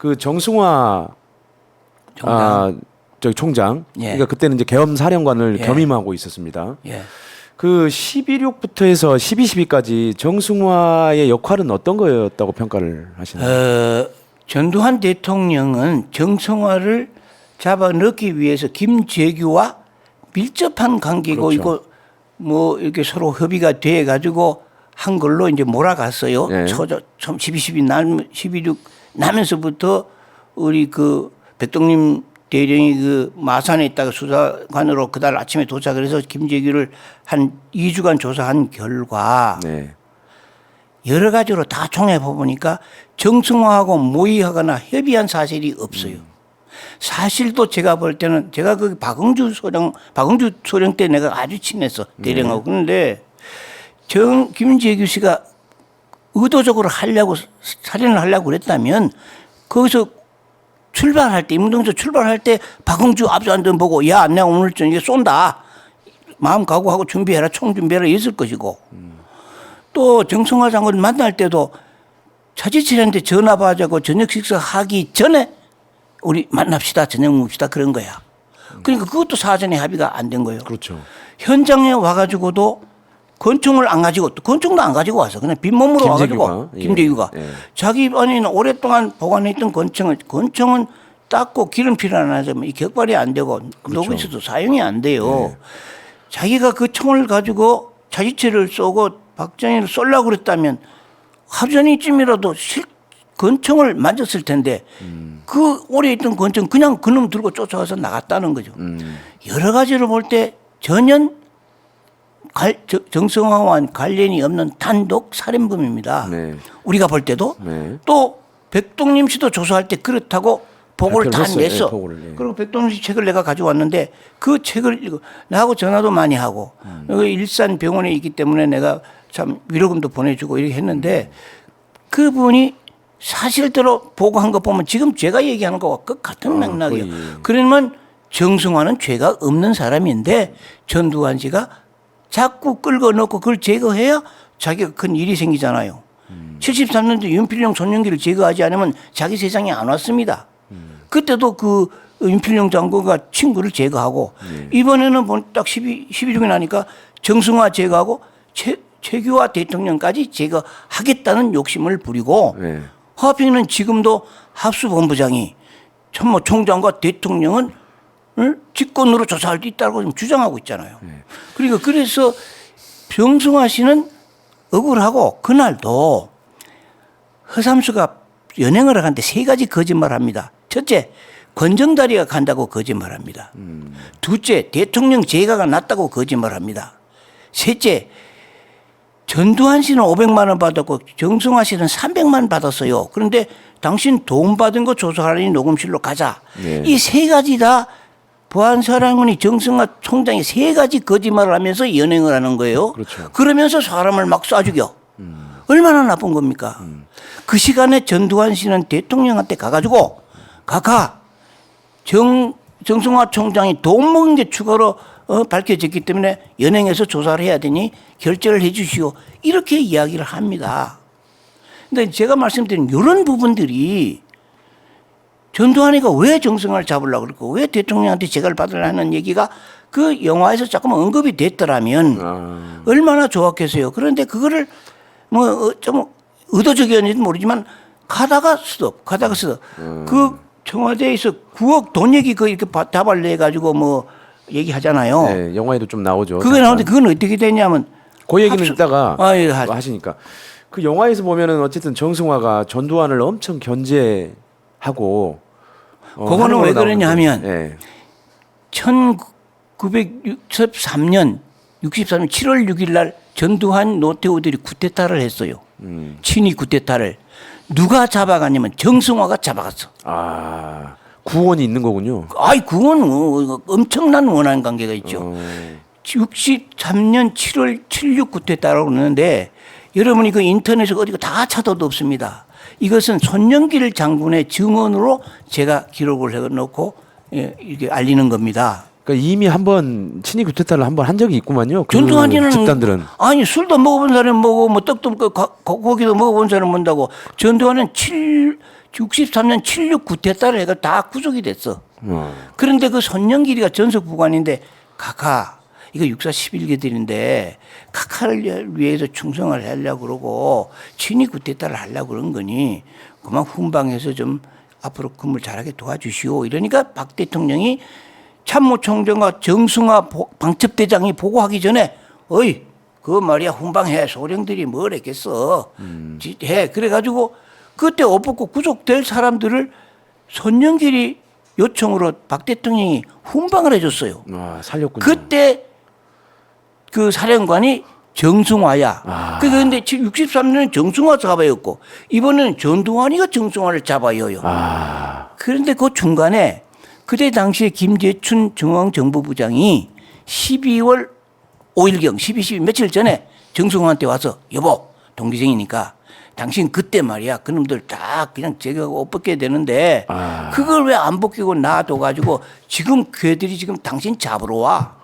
그 정승화 저기 총장. 예. 그러니까 그때는 이제 계엄사령관을 예. 겸임하고 있었습니다. 예. 그 12.6부터 해서 12.12까지 정승화의 역할은 어떤 거였다고 평가를 하시나요? 전두환 대통령은 정승화를 잡아넣기 위해서 김재규와 밀접한 관계고 그렇죠. 이거 뭐 이렇게 서로 협의가 돼 가지고 한 걸로 이제 몰아갔어요. 네. 처음 12.6 나면서부터 우리 그 백동림 대령이 그 마산에 있다가 수사관으로 그달 아침에 도착을 해서 김재규를 한 2주간 조사한 결과 네. 여러 가지로 다 종합해 보니까 정승화하고 모의하거나 협의한 사실이 없어요. 사실도 제가 볼 때는 제가 그 박응주 소령 때 내가 아주 친했어 대령하고. 그런데 김재규 씨가 의도적으로 살인을 하려고 그랬다면 거기서 출발할 때 임동서 출발할 때 박응주 앞서 보고 야 내가 오늘 저녁에 쏜다 마음 각오하고 준비해라 총 준비해라 있을 것이고 또 정승화 장관 만날 때도 차지철한테 전화 받자고 저녁 식사하기 전에 우리 만납시다 저녁 먹읍시다 그런 거야. 그러니까 그것도 사전에 합의가 안 된 거예요. 그렇죠. 현장에 와가지고도 권총을 안 가지고 또 권총도 안 가지고 와서 그냥 빈몸으로 와가지고 김재규가 예. 자기 안에는 오랫동안 보관했던 권총은 닦고 기름칠을 안 하자면 이 격발이 안 되고 그렇죠. 녹이서도 사용이 안 돼요. 네. 자기가 그 총을 가지고 차지철을 쏘고 박정희를 쏘려고 그랬다면 하루 전이쯤이라도 권총을 만졌을 텐데 그 오래 있던 권총 그냥 그놈 들고 쫓아가서 나갔다는 거죠. 여러 가지로 볼 때 전혀 정승화와 관련이 없는 단독 살인범입니다. 네. 우리가 볼 때도 네. 또 백동림 씨도 조사할 때 그렇다고 보고를 다 발표를 냈어. 네, 보고를, 네. 그리고 백동림 씨 책을 내가 가져왔는데 그 책을 읽고 나하고 전화도 많이 하고 여기 일산 병원에 있기 때문에 내가 참 위로금도 보내주고 이렇게 했는데 그분이 사실대로 보고한 거 보면 지금 제가 얘기하는 거와 같은 맥락이에요. 그러면 정승화는 죄가 없는 사람인데 전두환 씨가 자꾸 끌고 넣고 그걸 제거해야 자기가 큰 일이 생기잖아요. 73년도 윤필용 손영기를 제거하지 않으면 자기 세상에 안 왔습니다. 그때도 그 윤필용 장군과 친구를 제거하고 이번에는 딱 12.6이 나니까 정승화 제거하고 최규화 대통령까지 제거하겠다는 욕심을 부리고 네. 화평은 지금도 합수본부장이 참모 총장과 대통령은 직권으로 조사할 수 있다고 지금 주장하고 있잖아요. 그러니까 그래서 정승화 씨는 억울하고 그날도 허삼수가 연행을 하는데 세 가지 거짓말을 합니다. 첫째, 권정다리가 간다고 거짓말합니다. 둘째, 대통령 재가가 났다고 거짓말합니다. 셋째, 전두환 씨는 500만 원 받았고 정승화 씨는 300만 원 받았어요. 그런데 당신 돈 받은 거 조사하려니 녹음실로 가자. 네. 이 세 가지 다 보안사령관이 정승화 총장이 세 가지 거짓말을 하면서 연행을 하는 거예요. 그렇죠. 그러면서 사람을 막 쏴 죽여. 얼마나 나쁜 겁니까? 그 시간에 전두환 씨는 대통령한테 가가지고 정승화 총장이 돈 먹은 게 추가로 밝혀졌기 때문에 연행해서 조사를 해야 되니 결재를 해 주시오. 이렇게 이야기를 합니다. 근데 제가 말씀드린 이런 부분들이 전두환이가 왜 정승화를 잡으려고 그랬고 왜 대통령한테 재가를 받으려 하는 얘기가 그 영화에서 조금 언급이 됐더라면 얼마나 좋았겠어요. 그런데 그거를 뭐 좀 의도적이었는지 모르지만 가다가 스톱. 그 청와대에서 9억 돈 얘기 그 이렇게 다발 내 가지고 뭐 얘기하잖아요. 네, 영화에도 좀 나오죠. 그게 나오는데 그건 어떻게 되냐면 그 얘기는 이따가 예, 하시니까 그 영화에서 보면은 어쨌든 정승화가 전두환을 엄청 견제하고 그거는 왜 그러냐 하면 네. 1963년 7월 6일 날 전두환 노태우들이 쿠데타를 했어요. 친위 쿠데타를 누가 잡아갔냐면 정승화가 잡아갔어. 아, 구원이 있는 거군요. 아이 그건 엄청난 원한 관계가 있죠. 63년 7월 76 쿠데타라고 그러는데 여러분이 그 인터넷에 어디가 다 찾아도 없습니다. 이것은 손영길 장군의 증언으로 제가 기록을 해놓고 이렇게 알리는 겁니다. 그러니까 이미 한번 친위 쿠데타를 한번 한 적이 있구만요. 그 전두환이는 집단들은 아니 술도 먹어본 사람 먹고 뭐 떡도 고기도 먹어본 사람 먹는다고 전두환은 63년 7.6 구태타를 해가 다 구속이 됐어. 어. 그런데 그 손영길이가 전속부관인데 카카 이거 육사 11개들인데 카카를 위해서 충성을 하려고 그러고 친위 구태타를 하려고 그런 거니 그만 훈방해서 좀 앞으로 근무를 잘하게 도와주시오. 이러니까 박 대통령이 참모총장과 정승화 방첩대장이 보고하기 전에 어이 그거 말이야 훈방해 소령들이 뭘 했겠어 해 그래가지고 그때 옷 벗고 구속될 사람들을 손영길이 요청으로 박 대통령이 훈방을 해줬어요. 아, 살렸군요. 그때 그 사령관이 정승화야. 그런데 63년에 정승화 잡아였고 이번에는 전두환이가 정승화를 잡아요요. 그런데 그 중간에 그때 당시에 김재춘 중앙정보부장이 12월 5일경 12 며칠 전에 정승화한테 와서 여보 동기생이니까 당신 그때 말이야 그놈들 다 그냥 제가 옷 벗게 되는데 그걸 왜 안 벗기고 놔둬가지고 지금 걔들이 지금 당신 잡으러 와.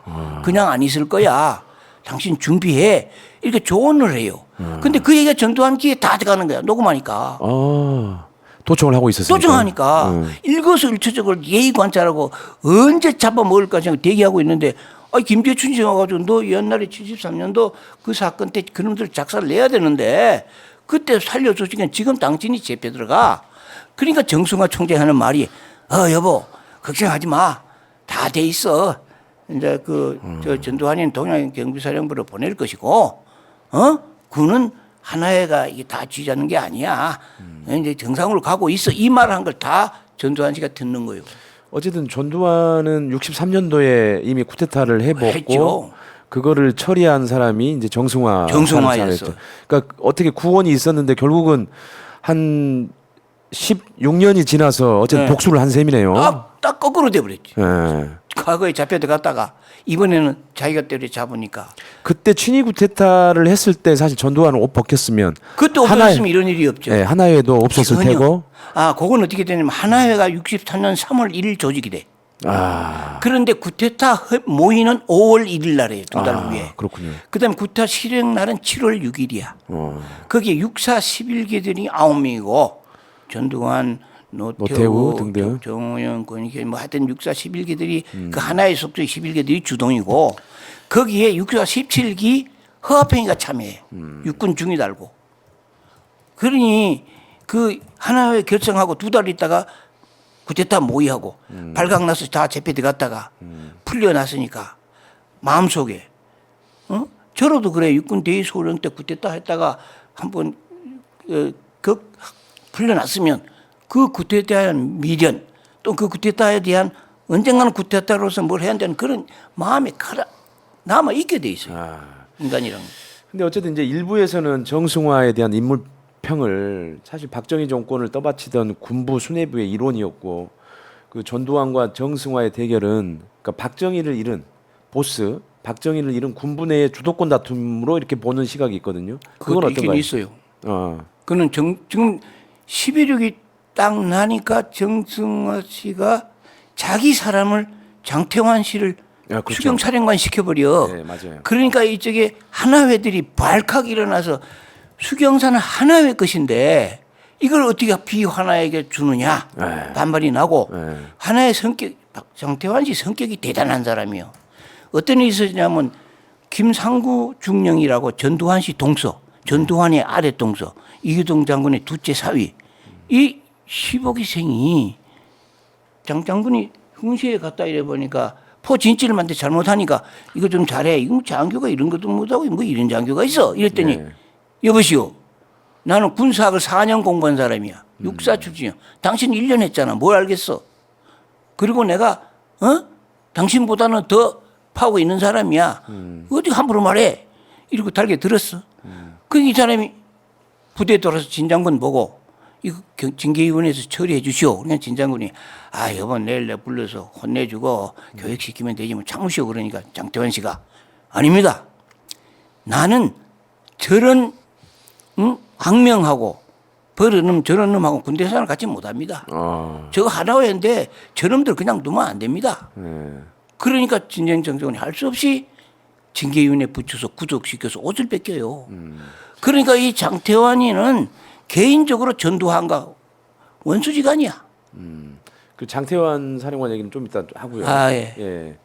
그냥 안 있을 거야. 당신 준비해. 이렇게 조언을 해요. 근데 그 얘기가 전두환 귀에 다 들어가는 거야. 녹음하니까. 도청을 하고 있었으니까. 도청하니까 일거수일투족을 예의 관찰하고 언제 잡아먹을까 생각 대기하고 있는데 김재춘 씨 와가지고 너 옛날에 73년도 그 사건 때 그놈들 작사를 내야 되는데 그때 살려줬으니까 지금 당신이 재패 들어가. 그러니까 정승화 총장이 하는 말이 여보 걱정하지 마. 다 돼 있어. 이제 저 전두환이는 동양 경비사령부로 보낼 것이고 군은 하나회가 이게 다 쥐자는 게 아니야. 이제 정상으로 가고 있어. 이 말을 한 걸 다 전두환 씨가 듣는 거예요. 어쨌든 전두환은 63년도에 이미 쿠데타를 해봤고 했죠. 그거를 처리한 사람이 이제 정승화였어. 그러니까 어떻게 구원이 있었는데 결국은 한 16년이 지나서 어쨌든 네. 복수를 한 셈이네요. 딱 거꾸로 돼버렸지. 예. 과거에 잡혀 들어갔다가 이번에는 자기가 때려 잡으니까. 그때 친위 쿠데타를 했을 때 사실 전두환은 옷 벗겼으면 그때 없었으면 이런 일이 없죠. 예, 하나회도 없었을 전혀. 테고. 그건 어떻게 되냐면 하나회가 64년 3월 1일 조직이 돼. 그런데 구테타 모의는 5월 1일 날이에요. 두 달 후에. 그렇군요. 그다음에 구테타 실행 날은 7월 6일이야. 거기에 육사 11개들이 9명이고 전두환, 노태우 등등. 정호영, 권익위 뭐 하여튼 육사 11개들이 그 하나의 속도의 11개들이 주동이고 거기에 육사 17기 허화평이가 참여해. 육군 중위 달고. 그러니 그 하나회 결성하고 두 달 있다가 구테타 모의하고 발각나서 다 재패 들어갔다가 풀려났으니까 마음속에 저로도 그래 육군 대위소령 때 구테타 했다가 한번 풀려났으면 그 구테타에 대한 미련 또 그 구테타에 대한 언젠가는 구테타로서 뭘 해야 한다는 그런 마음이 남아 있게 돼 있어요. 인간이란. 근데 어쨌든 이제 일부에서는 정승화에 대한 인물평을 사실 박정희 정권을 떠받치던 군부 수뇌부의 일원이었고 그 전두환과 정승화의 대결은 그러니까 박정희를 잃은 보스, 박정희를 잃은 군부 내의 주도권 다툼으로 이렇게 보는 시각이 있거든요. 그건 어떤가요? 있어요. 그는 지금 11.6이 딱 나니까 정승화 씨가 자기 사람을 장태환 씨를 그렇죠. 수경사령관 시켜버려. 네, 맞아요. 그러니까 이쪽에 하나회들이 발칵 일어나서 수경사는 하나회 것인데 이걸 어떻게 비하나에게 주느냐 반발이 나고 하나의 성격 장태환 씨 성격이 대단한 사람이요. 어떤 일이 있었냐면 김상구 중령이라고 전두환 씨 동서, 전두환의 아래 동서, 이규동 장군의 둘째 사위 이 15기생이 장 장군이 훈시에 갔다 이래 보니까 포 진치를 만데 잘못하니까 이거 좀 잘해. 이거 장교가 이런 것도 못하고 뭐 이런 장교가 있어. 이랬더니 여보시오. 나는 군사학을 4년 공부한 사람이야. 육사 출신이야. 당신 1년 했잖아. 뭘 알겠어. 그리고 내가 당신보다는 더 파고 있는 사람이야. 어디 함부로 말해. 이러고 달게 들었어. 그 이 사람이 부대에 돌아서 진 장군 보고 이거 징계위원회에서 처리해 주시오. 그냥 진 장군이 여보 내일 내 불러서 혼내주고 교육시키면 되지 뭐 참으시오. 그러니까 장태환 씨가 아닙니다. 나는 저런 악명하고 버릇 저런 놈하고 군대 생활 같이 못합니다. 저거 하나회인데 저놈들 그냥 두면 안 됩니다. 그러니까 진정정정이 할 수 없이 징계위원회 붙여서 구속시켜서 옷을 뺏겨요. 그러니까 이 장태환이는 개인적으로 전두환과 원수지간이야. 그 장태환 사령관 얘기는 좀 이따 하고요. 아, 예. 예.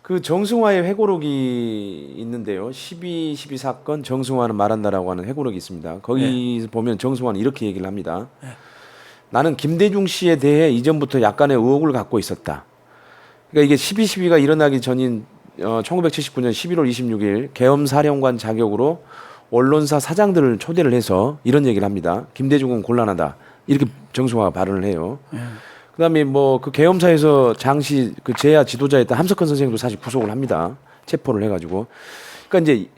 그 정승화의 회고록이 있는데요. 12 사건 정승화는 말한다라고 하는 회고록이 있습니다. 거기 보면 정승화는 이렇게 얘기를 합니다. 나는 김대중 씨에 대해 이전부터 약간의 의혹을 갖고 있었다. 그러니까 이게 12.12가 일어나기 전인 1979년 11월 26일 계엄사령관 자격으로 언론사 사장들을 초대를 해서 이런 얘기를 합니다. 김대중은 곤란하다. 이렇게 정승화가 발언을 해요. 그다음에 뭐 그 계엄사에서 당시 그 제야 지도자였던 함석헌 선생도 사실 구속을 합니다. 체포를 해가지고. 그러니까 이제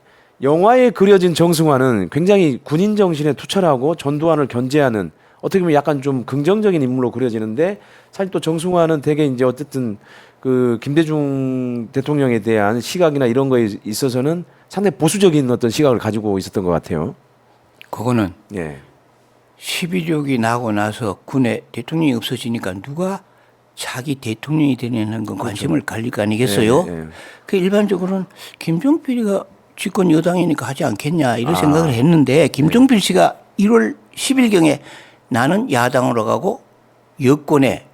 영화에 그려진 정승화는 굉장히 군인 정신에 투철하고 전두환을 견제하는 어떻게 보면 약간 좀 긍정적인 인물로 그려지는데 사실 또 정승화는 되게 이제 어쨌든 그 김대중 대통령에 대한 시각이나 이런 거에 있어서는 상당히 보수적인 어떤 시각을 가지고 있었던 것 같아요. 그거는 예. 12.6이 나고 나서 군에 대통령이 없어지니까 누가 자기 대통령이 되는 건 관심을 가릴 거 아니겠어요? 예, 예. 그 일반적으로는 김종필이가 집권 여당이니까 하지 않겠냐 이런 생각을 했는데 김종필 씨가 1월 10일경에 나는 야당으로 가고 여권에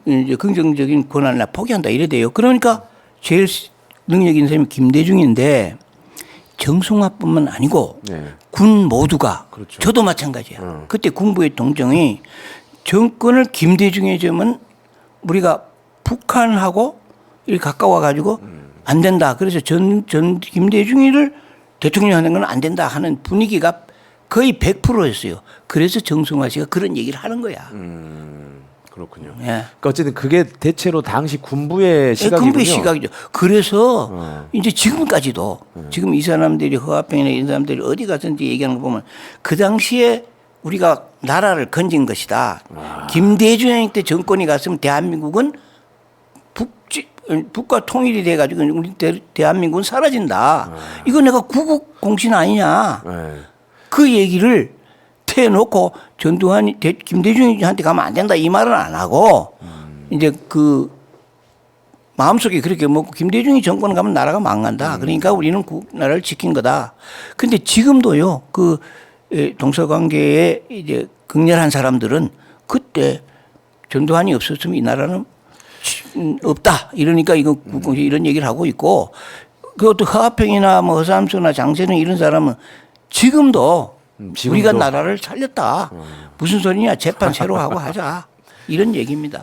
이제 긍정적인 권한을 포기한다 이래 돼요. 그러니까 제일 능력 있는 사람이 김대중인데 정승화뿐만 아니고 네. 군 모두가 그렇죠. 저도 마찬가지야. 그때 군부의 동정이 정권을 김대중에 주면 우리가 북한하고 이렇게 가까워 가지고 안 된다. 그래서 전 김대중이를 대통령 하는 건 안 된다 하는 분위기가 거의 100%였어요. 그래서 정승화 씨가 그런 얘기를 하는 거야. 그렇군요. 예. 그러니까 어쨌든 그게 대체로 당시 군부의 시각이군요. 군부의 시각이죠. 그래서 이제 지금까지도 지금 이 사람들이 허화병이나 이런 사람들이 어디 가든지 얘기하는 거 보면 그 당시에 우리가 나라를 건진 것이다. 김대중 때 정권이 갔으면 대한민국은 북과 통일이 돼가지고 우리 대한민국은 사라진다. 이거 내가 구국 공신 아니냐. 네. 그 얘기를 태놓고 전두환이 김대중한테 가면 안 된다 이 말은 안 하고 이제 그 마음속에 그렇게 먹고 김대중이 정권 가면 나라가 망한다. 그러니까 우리는 나라를 지킨 거다. 근데 지금도요 그 동서관계에 이제 극렬한 사람들은 그때 전두환이 없었으면 이 나라는 없다. 이러니까 이거 국공식 이런 얘기를 하고 있고 그것도 허화평이나 뭐 허삼수나 장세능 이런 사람은 지금도 우리가 나라를 살렸다. 무슨 소리냐. 재판 새로 하고 하자. 이런 얘기입니다.